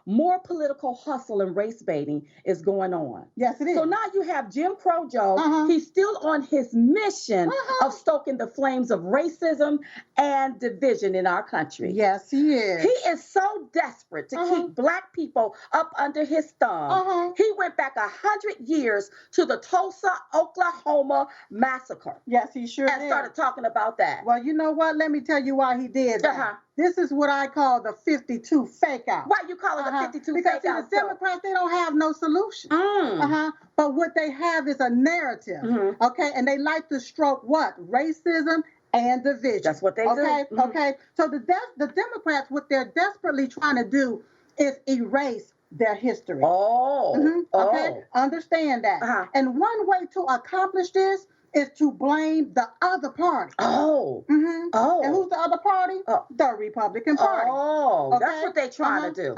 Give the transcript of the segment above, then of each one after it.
more political hustle and race baiting is going on. Yes, it is. So now you have Jim Crow Joe. He's still on his mission of stoking the flames of racism and division in our country. Yes, he is. He is so desperate to keep black people up under his thumb. He went back 100 years to the Tulsa, Oklahoma massacre. Yes, he sure did. And started talking about that. Well, you know what? Let me tell you why he did that. This is what I call the 52 fake out. Why you call it a 52 because fake out? Because the Democrats, they don't have no solution. But what they have is a narrative, okay? And they like to stroke what? Racism and division. That's what they do. Okay? So the Democrats, what they're desperately trying to do is erase their history. Okay? Understand that. And one way to accomplish this is to blame the other party. And who's the other party? The Republican Party. That's what they're trying to do.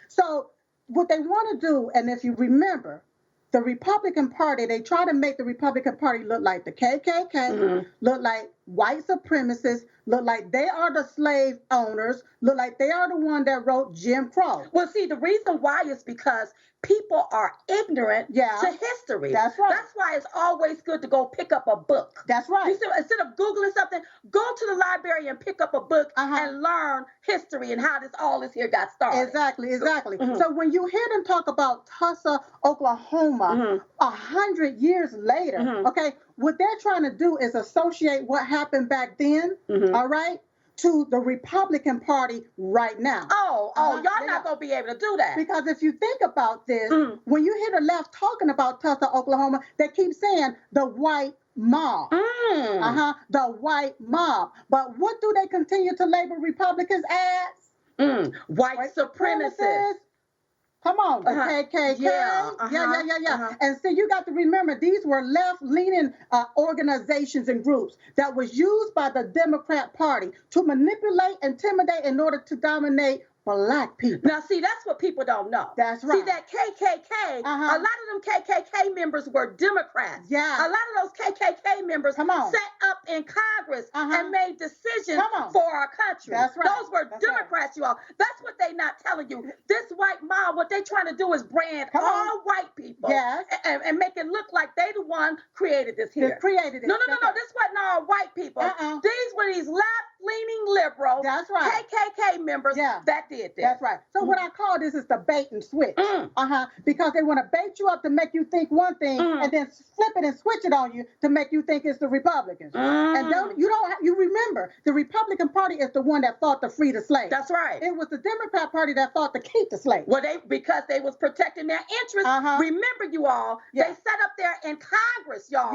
So what they want to do, and if you remember, the Republican Party, they try to make the Republican Party look like the KKK, look like white supremacists, look like they are the slave owners, look like they are the one that wrote Jim Crow. Well, see, the reason why is because people are ignorant to history. That's right. That's why it's always good to go pick up a book. That's right. You see, instead of Googling something, go to the library and pick up a book and learn history and how all this here got started. Exactly. So when you hear them talk about Tulsa, Oklahoma, 100 years later, okay, what they're trying to do is associate what happened back then, all right, to the Republican Party right now. Y'all not going to be able to do that. Because if you think about this, when you hear the left talking about Tulsa, Oklahoma, they keep saying the white mob. The white mob. But what do they continue to label Republicans as? White supremacists. Come on, the KKK. Yeah. And so you got to remember, these were left-leaning organizations and groups that was used by the Democrat Party to manipulate, intimidate in order to dominate black people. Now, see, that's what people don't know. That's right. See, that KKK, a lot of them KKK members were Democrats. Yeah. A lot of those KKK members sat up in Congress and made decisions for our country. That's right. Those were Democrats, you all. That's what they not telling you. This white mob, what they trying to do is brand all white people and make it look like they the one created this here. They created it. No. This wasn't all white people. These were these left-leaning liberals, KKK members that did this. That's right. So what I call this is the bait and switch. Because they want to bait you up to make you think one thing and then flip it and switch it on you to make you think it's the Republicans. And you remember, the Republican Party is the one that fought to free the slaves. That's right. It was the Democrat Party that fought to keep the slaves. Well, because they was protecting their interests. Remember, you all, they sat up there in Congress, y'all.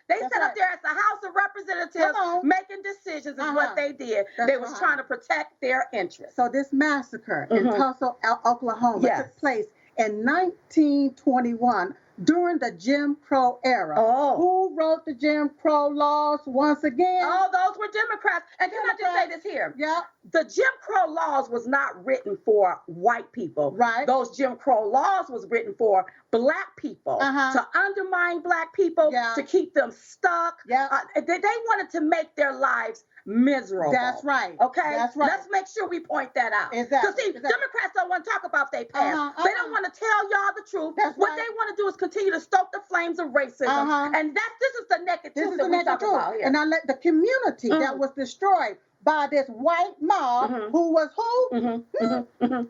They sat up there as the House of Representatives making decisions is what they did. They was trying to protect their interests. So this massacre in Tulsa, Oklahoma took place in 1921 during the Jim Crow era. Who wrote the Jim Crow laws once again? Those were Democrats. And can I just say this here? Yeah. The Jim Crow laws was not written for white people. Right. Those Jim Crow laws was written for black people to undermine black people, to keep them stuck. They wanted to make their lives miserable. That's right. Okay? That's right. Let's make sure we point that out. Exactly. Because see, Democrats don't want to talk about their past. They don't want to tell y'all the truth. What they want to do is continue to stoke the flames of racism. And this is the naked truth that we talk about here. And I let the community that was destroyed by this white mob who was who?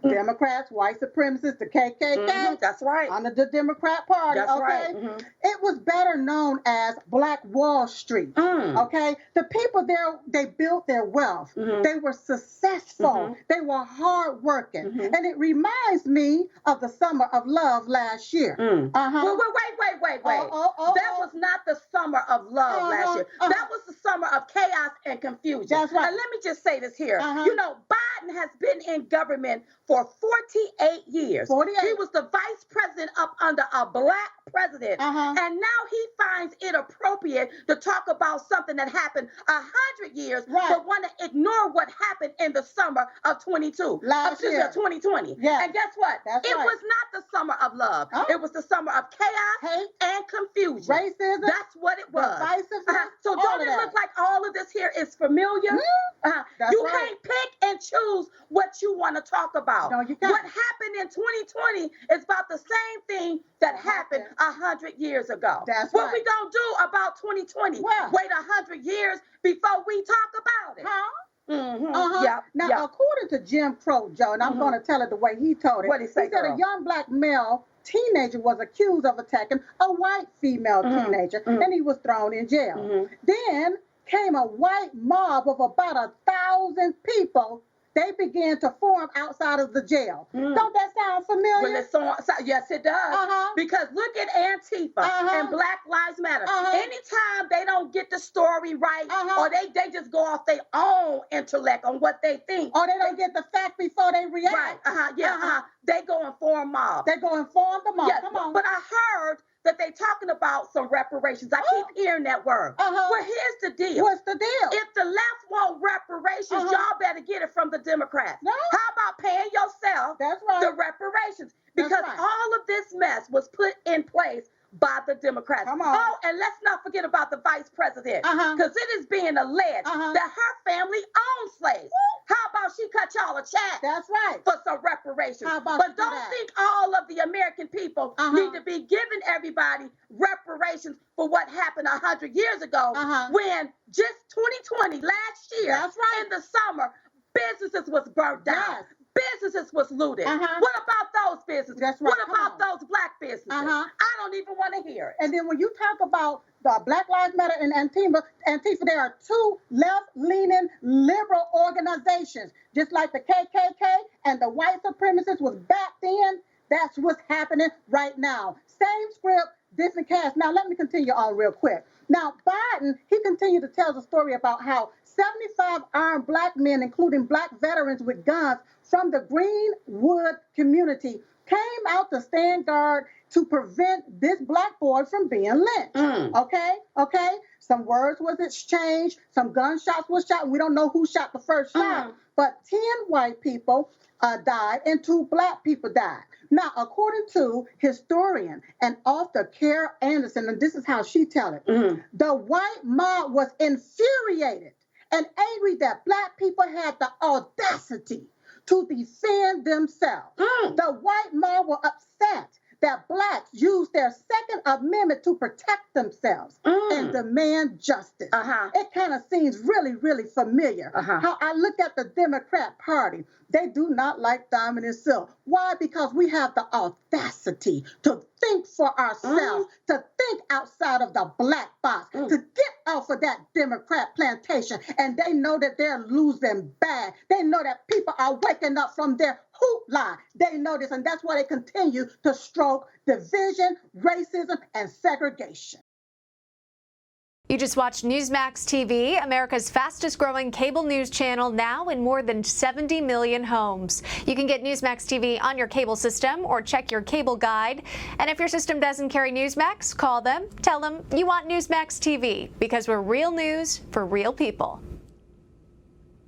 Democrats, white supremacists, the KKK. That's right. Under the Democrat Party. That's right. Right. It was better known as Black Wall Street. Okay. The people there, they built their wealth. They were successful. They were hardworking. And it reminds me of the Summer of Love last year. Well, wait. That was not the Summer of Love last year. That was the summer of chaos and confusion. That's right. And let me just say this here. You know, Biden has been in government for 48 years. 48. He was the vice president up under a black president. And now he finds it appropriate to talk about something that happened 100 years, but want to ignore what happened in the summer of 2020. Yeah. And guess what? It was not the summer of love. It was the summer of chaos, hate, and confusion. Racism. That's what it was. Divisiveness. So don't it look like all of this here is familiar? You can't pick and choose choose what you want to talk about. No, you can't. What happened in 2020 is about the same thing that happened 100 years ago. That's what right. we gonna do about 2020? Well, wait 100 years before we talk about it. Now, according to Jim Crow, Joe, and I'm going to tell it the way he told it. What he say, he said a young black male teenager was accused of attacking a white female teenager, and he was thrown in jail. Then came a white mob of about 1,000 people. They began to form outside of the jail. Don't that sound familiar? Yes, it does. Because look at Antifa and Black Lives Matter. Anytime they don't get the story right, or they just go off their own intellect on what they think, or they don't get the fact before they react. They go and form mobs. They go and form the mob. Come on. But I heard that they talking about some reparations. I keep hearing that word. Well, here's the deal. What's the deal? If the left want reparations, y'all better get it from the Democrats. No. How about paying yourself the reparations? Because all of this mess was put in place by the Democrats. Come on. Oh, and let's not forget about the vice president, because it is being alleged that her family owned slaves. How about she cut y'all a check? That's right. For some reparations. But don't think all of the American people need to be giving everybody reparations for what happened 100 years ago, when just 2020, last year, in the summer, businesses was burnt down. Businesses was looted. What about those businesses? What about those black businesses? I don't even want to hear it. And then when you talk about the Black Lives Matter and Antifa, there are two left-leaning liberal organizations, just like the KKK and the white supremacists was back then. That's what's happening right now. Same script, different cast. Now, let me continue on real quick. Now, Biden, he continued to tell the story about how 75 armed black men, including black veterans with guns from the Greenwood community, came out to stand guard to prevent this black boy from being lynched. Okay? Some words was exchanged, some gunshots was shot. We don't know who shot the first shot, but 10 white people died and 2 black people died. Now, according to historian and author Carol Anderson, and this is how she tells it, the white mob was infuriated and angry that black people had the audacity to defend themselves. The white mob were upset that blacks used their Second Amendment to protect themselves and demand justice. It kind of seems really, really familiar. How I look at the Democrat Party, they do not like dominant silk. Why? Because we have the audacity to think for ourselves, to think outside of the black box, to get off of that Democrat plantation. And they know that they're losing bad. They know that people are waking up from their hoopla. They know this, and that's why they continue to stroke division, racism, and segregation. You just watched Newsmax TV, America's fastest growing cable news channel, now in more than 70 million homes. You can get Newsmax TV on your cable system or check your cable guide. And if your system doesn't carry Newsmax, call them, tell them you want Newsmax TV, because we're real news for real people.